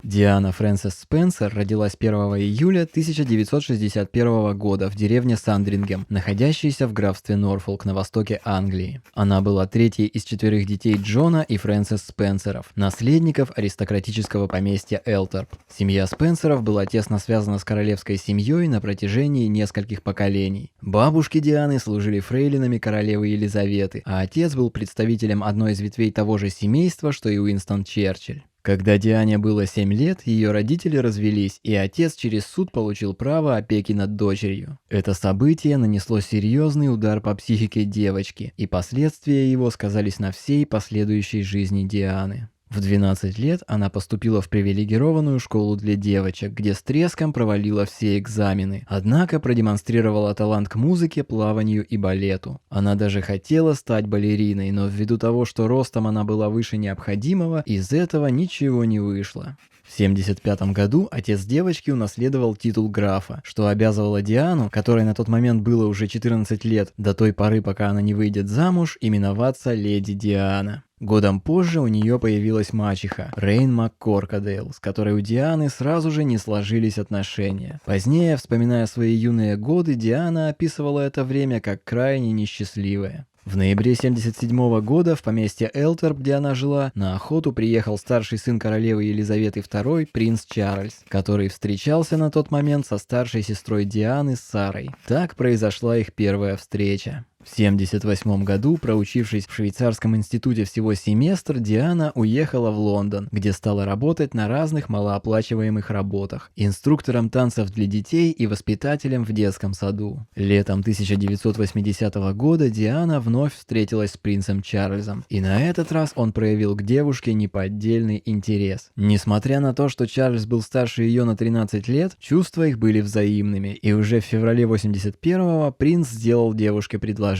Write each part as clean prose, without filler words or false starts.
Диана Фрэнсис Спенсер родилась 1 июля 1961 года в деревне Сандрингем, находящейся в графстве Норфолк на востоке Англии. Она была третьей из 4 детей Джона и Фрэнсис Спенсеров, наследников аристократического поместья Элторп. Семья Спенсеров была тесно связана с королевской семьей на протяжении нескольких поколений. Бабушки Дианы служили фрейлинами королевы Елизаветы, а отец был представителем одной из ветвей того же семейства, что и Уинстон Черчилль. Когда Диане было 7 лет, ее родители развелись, и отец через суд получил право опеки над дочерью. Это событие нанесло серьезный удар по психике девочки, и последствия его сказались на всей последующей жизни Дианы. В 12 лет она поступила в привилегированную школу для девочек, где с треском провалила все экзамены, однако продемонстрировала талант к музыке, плаванию и балету. Она даже хотела стать балериной, но ввиду того, что ростом она была выше необходимого, из этого ничего не вышло. В 1975 году отец девочки унаследовал титул графа, что обязывало Диану, которой на тот момент было уже 14 лет, до той поры, пока она не выйдет замуж, именоваться леди Диана. Годом позже у нее появилась мачеха, Рейн МакКоркадейл, с которой у Дианы сразу же не сложились отношения. Позднее, вспоминая свои юные годы, Диана описывала это время как крайне несчастливое. В ноябре 1977 года в поместье Элторп, где она жила, на охоту приехал старший сын королевы Елизаветы II, принц Чарльз, который встречался на тот момент со старшей сестрой Дианы, Сарой. Так произошла их первая встреча. В 1978 году, проучившись в швейцарском институте всего семестр, Диана уехала в Лондон, где стала работать на разных малооплачиваемых работах, инструктором танцев для детей и воспитателем в детском саду. Летом 1980 года Диана вновь встретилась с принцем Чарльзом, и на этот раз он проявил к девушке неподдельный интерес. Несмотря на то, что Чарльз был старше ее на 13 лет, чувства их были взаимными, и уже в феврале 1981 принц сделал девушке предложение.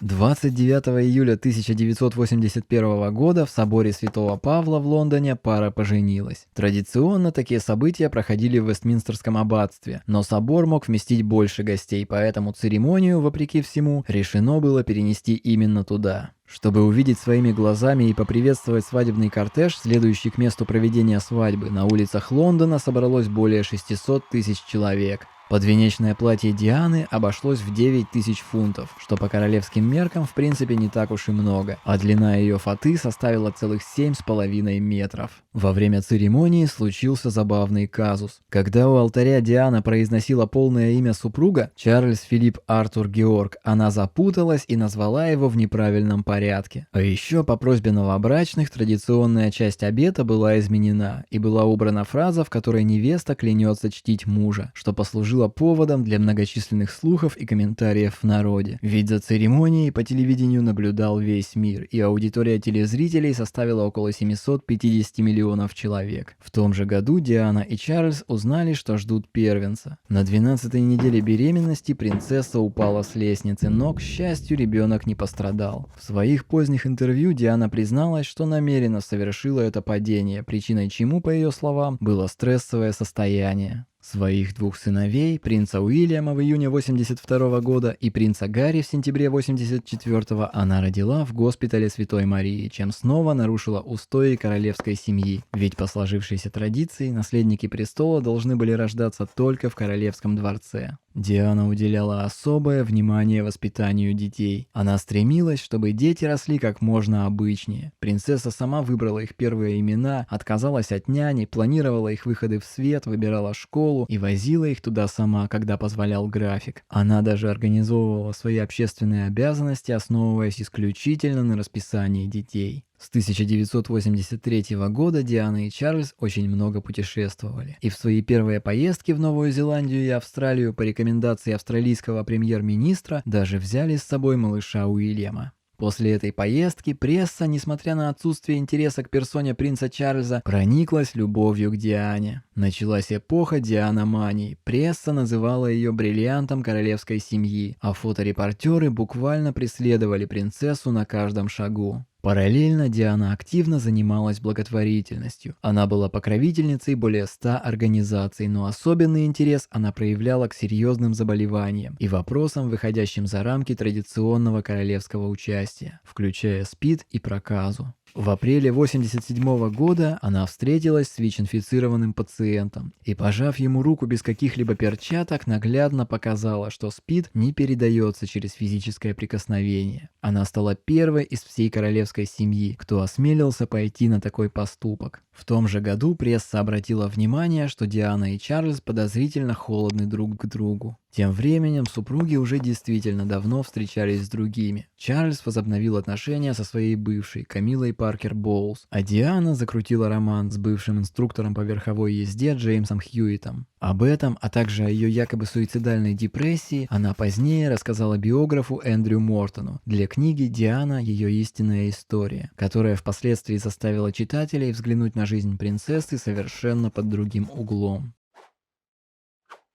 29 июля 1981 года в соборе Святого Павла в Лондоне пара поженилась. Традиционно такие события проходили в Вестминстерском аббатстве, но собор мог вместить больше гостей, поэтому церемонию, вопреки всему, решено было перенести именно туда. Чтобы увидеть своими глазами и поприветствовать свадебный кортеж, следующий к месту проведения свадьбы, на улицах Лондона собралось более 600 тысяч человек. Подвенечное платье Дианы обошлось в 9000 фунтов, что по королевским меркам в принципе не так уж и много, а длина ее фаты составила целых 7,5 метров. Во время церемонии случился забавный казус. Когда у алтаря Диана произносила полное имя супруга, Чарльз Филипп Артур Георг, она запуталась и назвала его в неправильном порядке. А еще по просьбе новобрачных традиционная часть обета была изменена, и была убрана фраза, в которой невеста клянется чтить мужа, что послужило поводом для многочисленных слухов и комментариев в народе. Ведь за церемонией по телевидению наблюдал весь мир, и аудитория телезрителей составила около 750 миллионов человек. В том же году Диана и Чарльз узнали, что ждут первенца. На 12-й неделе беременности принцесса упала с лестницы, но, к счастью, ребенок не пострадал. В своих поздних интервью Диана призналась, что намеренно совершила это падение, причиной чему, по ее словам, было стрессовое состояние. Своих 2 сыновей, принца Уильяма в июне 1982 года и принца Гарри в сентябре 1984 она родила в госпитале Святой Марии, чем снова нарушила устои королевской семьи. Ведь по сложившейся традиции наследники престола должны были рождаться только в королевском дворце. Диана уделяла особое внимание воспитанию детей. Она стремилась, чтобы дети росли как можно обычнее. Принцесса сама выбрала их первые имена, отказалась от няни, планировала их выходы в свет, выбирала школу и возила их туда сама, когда позволял график. Она даже организовывала свои общественные обязанности, основываясь исключительно на расписании детей. С 1983 года Диана и Чарльз очень много путешествовали. И в свои первые поездки в Новую Зеландию и Австралию по рекомендации австралийского премьер-министра даже взяли с собой малыша Уильяма. После этой поездки пресса, несмотря на отсутствие интереса к персоне принца Чарльза, прониклась любовью к Диане. Началась эпоха Дианомании. Пресса называла ее бриллиантом королевской семьи, а фоторепортеры буквально преследовали принцессу на каждом шагу. Параллельно Диана активно занималась благотворительностью. Она была покровительницей более 100 организаций, но особенный интерес она проявляла к серьезным заболеваниям и вопросам, выходящим за рамки традиционного королевского участия, включая СПИД и проказу. В апреле 1987 года она встретилась с ВИЧ-инфицированным пациентом и, пожав ему руку без каких-либо перчаток, наглядно показала, что СПИД не передается через физическое прикосновение. Она стала первой из всей королевской семьи, кто осмелился пойти на такой поступок. В том же году пресса обратила внимание, что Диана и Чарльз подозрительно холодны друг к другу. Тем временем супруги уже действительно давно встречались с другими. Чарльз возобновил отношения со своей бывшей, Камилой Паркер Боулс, а Диана закрутила роман с бывшим инструктором по верховой езде Джеймсом Хьюитом. Об этом, а также о ее якобы суицидальной депрессии, она позднее рассказала биографу Эндрю Мортону для книги «Диана. Ее истинная история», которая впоследствии заставила читателей взглянуть на жизнь принцессы совершенно под другим углом.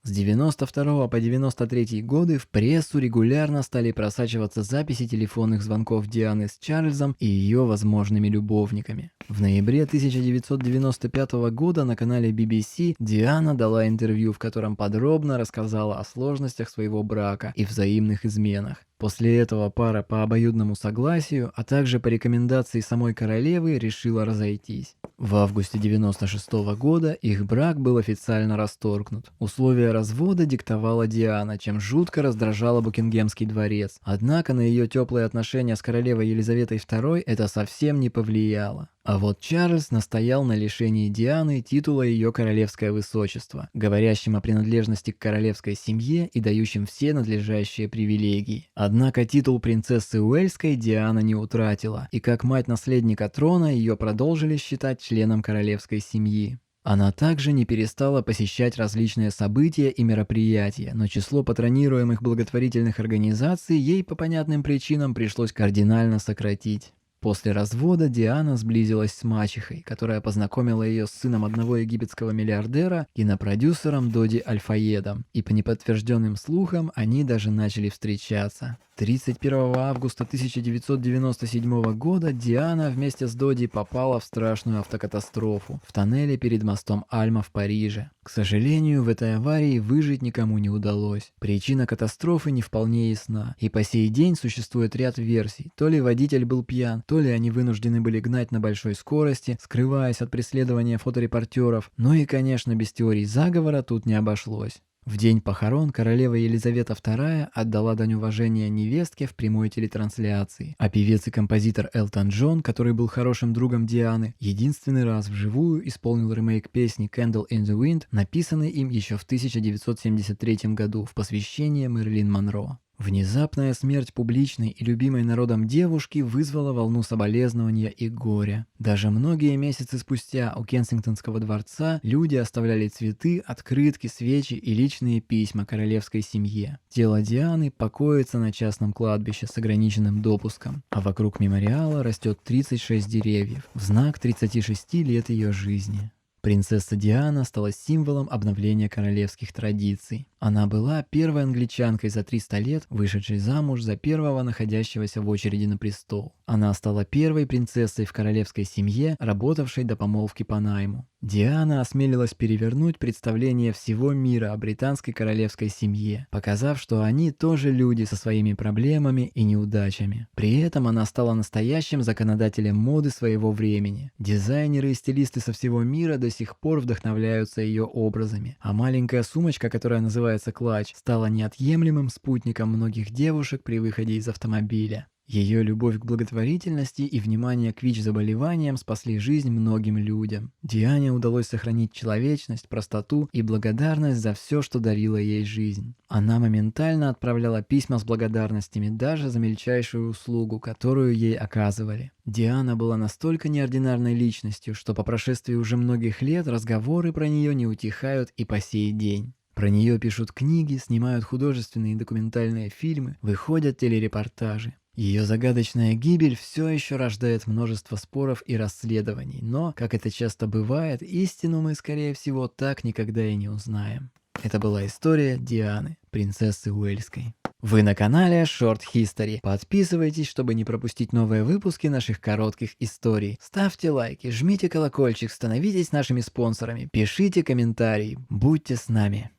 С 92 по 93 годы в прессу регулярно стали просачиваться записи телефонных звонков Дианы с Чарльзом и ее возможными любовниками. В ноябре 1995 года на канале BBC Диана дала интервью, в котором подробно рассказала о сложностях своего брака и взаимных изменах. После этого пара по обоюдному согласию, а также по рекомендации самой королевы, решила разойтись. В августе 1996 года их брак был официально расторгнут. Условия развода диктовала Диана, чем жутко раздражала Букингемский дворец. Однако на ее теплые отношения с королевой Елизаветой II это совсем не повлияло. А вот Чарльз настоял на лишении Дианы титула ее королевское высочество, говорящим о принадлежности к королевской семье и дающим все надлежащие привилегии. Однако титул принцессы Уэльской Диана не утратила, и как мать наследника трона ее продолжили считать членом королевской семьи. Она также не перестала посещать различные события и мероприятия, но число патронируемых благотворительных организаций ей по понятным причинам пришлось кардинально сократить. После развода Диана сблизилась с мачехой, которая познакомила ее с сыном одного египетского миллиардера, кинопродюсером Доди Аль-Фаедом, и по неподтвержденным слухам они даже начали встречаться. 31 августа 1997 года Диана вместе с Доди попала в страшную автокатастрофу в тоннеле перед мостом Альма в Париже. К сожалению, в этой аварии выжить никому не удалось. Причина катастрофы не вполне ясна, и по сей день существует ряд версий. То ли водитель был пьян, то ли они вынуждены были гнать на большой скорости, скрываясь от преследования фоторепортеров. Ну и, конечно, без теорий заговора тут не обошлось. В день похорон королева Елизавета II отдала дань уважения невестке в прямой телетрансляции, а певец и композитор Элтон Джон, который был хорошим другом Дианы, единственный раз вживую исполнил ремейк песни «Candle in the Wind», написанной им еще в 1973 году в посвящение Мэрилин Монро. Внезапная смерть публичной и любимой народом девушки вызвала волну соболезнования и горя. Даже многие месяцы спустя у Кенсингтонского дворца люди оставляли цветы, открытки, свечи и личные письма королевской семье. Тело Дианы покоится на частном кладбище с ограниченным допуском, а вокруг мемориала растет 36 деревьев в знак 36 лет ее жизни. Принцесса Диана стала символом обновления королевских традиций. Она была первой англичанкой за 300 лет, вышедшей замуж за первого находящегося в очереди на престол. Она стала первой принцессой в королевской семье, работавшей до помолвки по найму. Диана осмелилась перевернуть представление всего мира о британской королевской семье, показав, что они тоже люди со своими проблемами и неудачами. При этом она стала настоящим законодателем моды своего времени. Дизайнеры и стилисты со всего мира до сих пор вдохновляются ее образами, а маленькая сумочка, которая называется клатч, стала неотъемлемым спутником многих девушек при выходе из автомобиля. Ее любовь к благотворительности и внимание к ВИЧ-заболеваниям спасли жизнь многим людям. Диане удалось сохранить человечность, простоту и благодарность за все, что дарила ей жизнь. Она моментально отправляла письма с благодарностями даже за мельчайшую услугу, которую ей оказывали. Диана была настолько неординарной личностью, что по прошествии уже многих лет разговоры про нее не утихают и по сей день. Про нее пишут книги, снимают художественные и документальные фильмы, выходят телерепортажи. Ее загадочная гибель все еще рождает множество споров и расследований, но, как это часто бывает, истину мы, скорее всего, так никогда и не узнаем. Это была история Дианы, принцессы Уэльской. Вы на канале Short History. Подписывайтесь, чтобы не пропустить новые выпуски наших коротких историй. Ставьте лайки, жмите колокольчик, становитесь нашими спонсорами, пишите комментарии, будьте с нами.